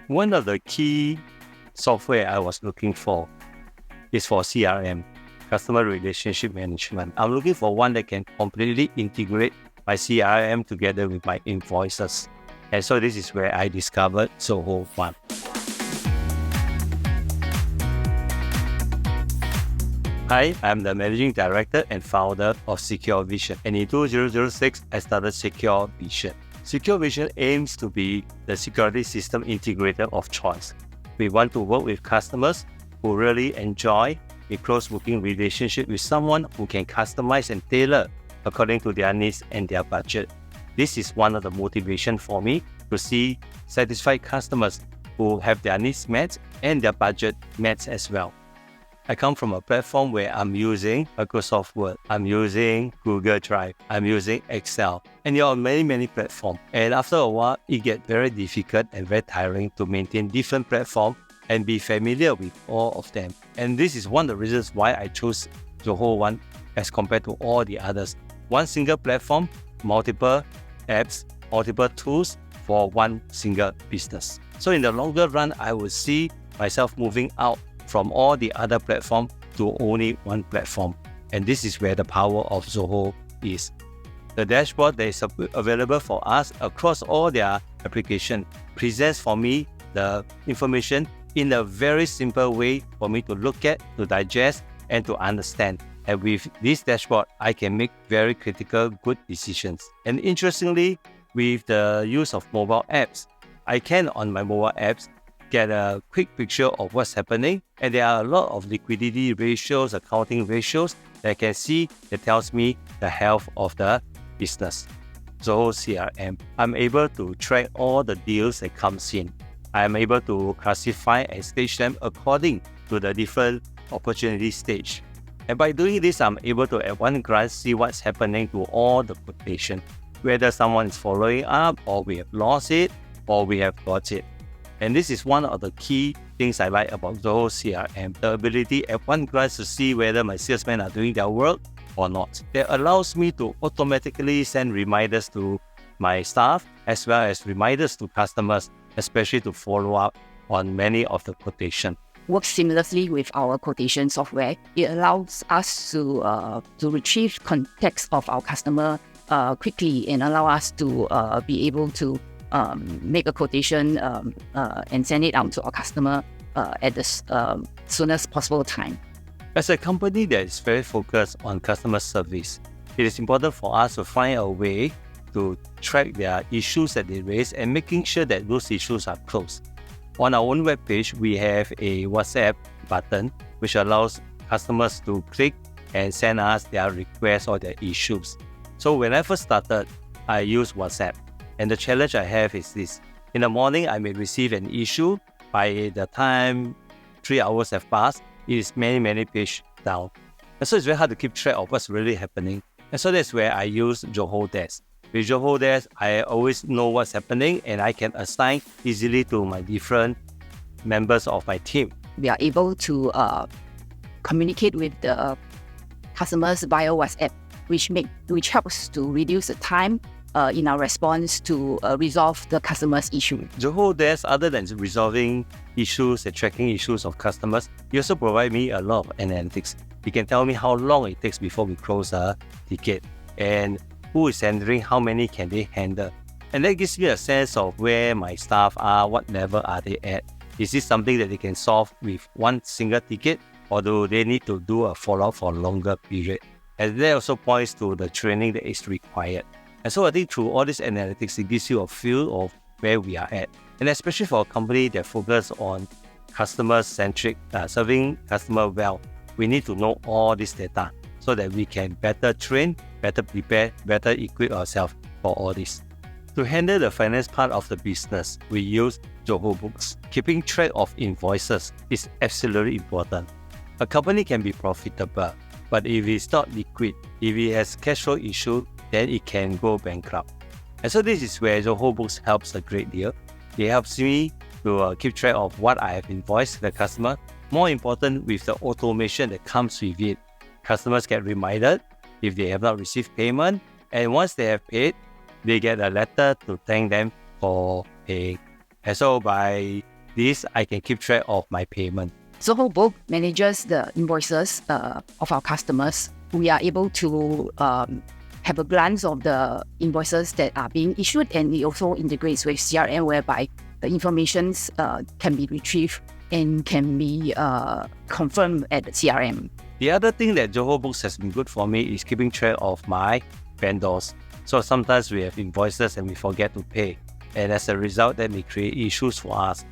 One of the key software I was looking for is for CRM, Customer Relationship Management. I'm looking for one that can completely integrate my CRM together with my invoices. And so this is where I discovered Zoho One. Hi, I'm the Managing Director and founder of Securevision. And in 2006, I started Securevision. Securevision aims to be the security system integrator of choice. We want to work with customers who really enjoy a close working relationship with someone who can customize and tailor according to their needs and their budget. This is one of the motivation for me to see satisfied customers who have their needs met and their budget met as well. I come from a platform where I'm using Microsoft Word, I'm using Google Drive, I'm using Excel, and there are many platforms. And after a while, it gets very difficult and very tiring to maintain different platforms and be familiar with all of them. And this is one of the reasons why I chose Zoho One as compared to all the others. One single platform, multiple apps, multiple tools for one single business. So in the longer run, I will see myself moving out from all the other platforms to only one platform. And this is where the power of Zoho is. The dashboard that is available for us across all their applications presents for me the information in a very simple way for me to look at, to digest, and to understand. And with this dashboard, I can make very critical, good decisions. And interestingly, with the use of mobile apps, I can, on my mobile apps, get a quick picture of what's happening, and there are a lot of liquidity ratios, accounting ratios that I can see that tells me the health of the business. Zoho CRM, I'm able to track all the deals that comes in. I'm able to classify and stage them according to the different opportunity stage. And by doing this, I'm able to at one glance see what's happening to all the quotation, whether someone is following up, or we have lost it, or we have got it. And this is one of the key things I like about Zoho CRM, the ability at one glance to see whether my salesmen are doing their work or not. That allows me to automatically send reminders to my staff as well as reminders to customers, especially to follow up on many of the quotation. Works seamlessly with our quotation software. It allows us to retrieve context of our customer quickly and allow us to be able to make a quotation and send it out to our customer at the soonest possible time. As a company that is very focused on customer service, it is important for us to find a way to track their issues that they raise and making sure that those issues are closed. On our own webpage, we have a WhatsApp button which allows customers to click and send us their requests or their issues. So when I first started, I used WhatsApp. And the challenge I have is this. In the morning, I may receive an issue. By the time 3 hours have passed, it is many pages down. And so it's very hard to keep track of what's really happening. And so that's where I use Zoho Desk. With Zoho Desk, I always know what's happening and I can assign easily to my different members of my team. We are able to communicate with the customers via WhatsApp, which helps to reduce the time in our response to resolve the customer's issue. Zoho Desk, other than resolving issues and tracking issues of customers, you also provide me a lot of analytics. You can tell me how long it takes before we close a ticket and who is handling, how many can they handle. And that gives me a sense of where my staff are, what level are they at. Is this something that they can solve with one single ticket, or do they need to do a follow-up for a longer period? And that also points to the training that is required. And so I think through all this analytics, it gives you a feel of where we are at. And especially for a company that focuses on customer-centric, serving customer well, we need to know all this data so that we can better train, better prepare, better equip ourselves for all this. To handle the finance part of the business, we use Zoho Books. Keeping track of invoices is absolutely important. A company can be profitable, but if it's not liquid, if it has cash flow issue, then it can go bankrupt. And so this is where Zoho Books helps a great deal. It helps me to keep track of what I have invoiced the customer. More important, with the automation that comes with it. Customers get reminded if they have not received payment, and once they have paid, they get a letter to thank them for paying. And so by this, I can keep track of my payment. Zoho Book manages the invoices of our customers. We are able to have a glance of the invoices that are being issued, and it also integrates with CRM, whereby the information can be retrieved and can be confirmed at the CRM. The other thing that Zoho Books has been good for me is keeping track of my vendors. So sometimes we have invoices and we forget to pay, and as a result, that may create issues for us.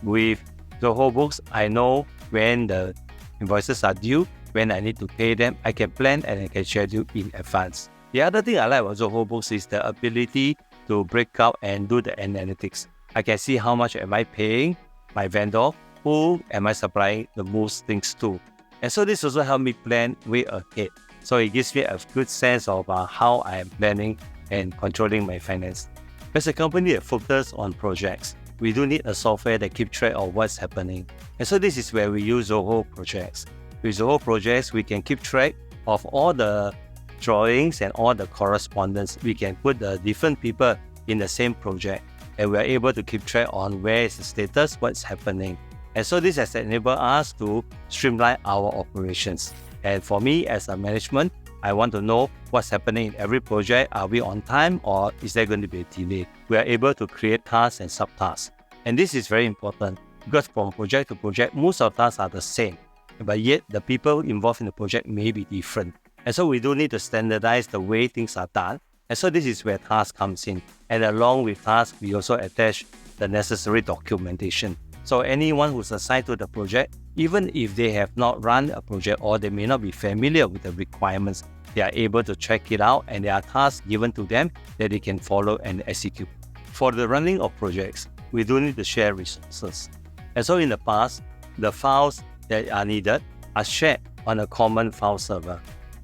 With Zoho Books, I know when the invoices are due, when I need to pay them. I can plan and I can schedule in advance. The other thing I like about Zoho Books is the ability to break out and do the analytics. I can see how much am I paying my vendor, who am I supplying the most things to. And so this also helps me plan way ahead. So it gives me a good sense of how I am planning and controlling my finance. As a company that focuses on projects, we do need a software that keeps track of what's happening. And so this is where we use Zoho Projects. With Zoho Projects, we can keep track of all the drawings and all the correspondence. We can put the different people in the same project, and we are able to keep track on where is the status, what's happening. And so this has enabled us to streamline our operations. And for me as a management, I want to know what's happening in every project. Are we on time, or is there going to be a delay? We are able to create tasks and subtasks. And this is very important because from project to project, most of the tasks are the same, but yet the people involved in the project may be different. And so we do need to standardize the way things are done. And so this is where task comes in. And along with tasks, we also attach the necessary documentation. So anyone who's assigned to the project, even if they have not run a project or they may not be familiar with the requirements, they are able to check it out, and there are tasks given to them that they can follow and execute. For the running of projects, we do need to share resources. And so in the past, the files that are needed are shared on a common file server.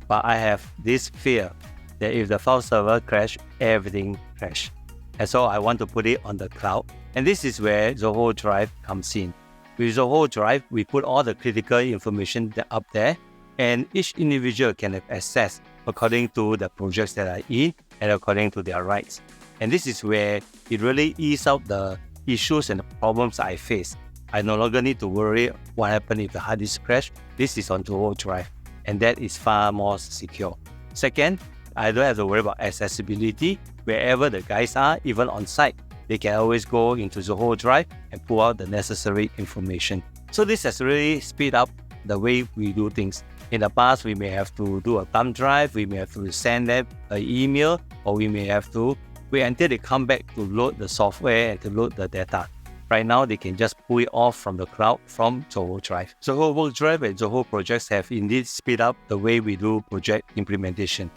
But I have this fear that if the file server crashes, everything crashes. And so I want to put it on the cloud. And this is where Zoho Drive comes in. With Zoho Drive, we put all the critical information up there, and each individual can have access according to the projects that are in and according to their rights. And this is where it really eases out the issues and the problems I face. I no longer need to worry what happens if the hard disk crash. This is on Zoho Drive, and that is far more secure. Second, I don't have to worry about accessibility. Wherever the guys are, even on site, they can always go into Zoho Drive and pull out the necessary information. So this has really speed up the way we do things. In the past, we may have to do a thumb drive, we may have to send them an email, or we may have to wait until they come back to load the software and to load the data. Right now, they can just pull it off from the cloud from Zoho Drive. Zoho Work Drive and Zoho Projects have indeed speed up the way we do project implementation.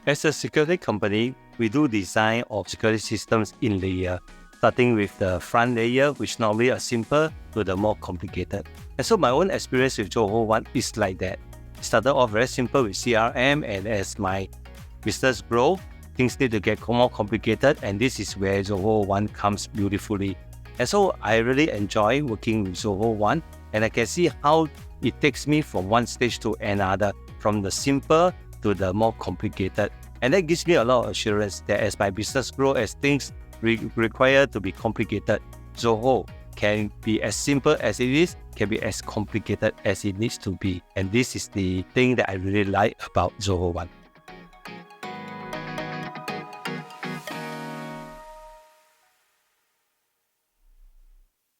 As a security company, we do design of security systems in layer, starting with the front layer, which normally are simple, to the more complicated. And so my own experience with Zoho One is like that. It started off very simple with CRM, and as my business grow, things need to get more complicated, and this is where Zoho One comes beautifully. And so I really enjoy working with Zoho One, and I can see how it takes me from one stage to another, from the simple to the more complicated. And that gives me a lot of assurance that as my business grows, as things require to be complicated, Zoho can be as simple as it is, can be as complicated as it needs to be. And this is the thing that I really like about Zoho One.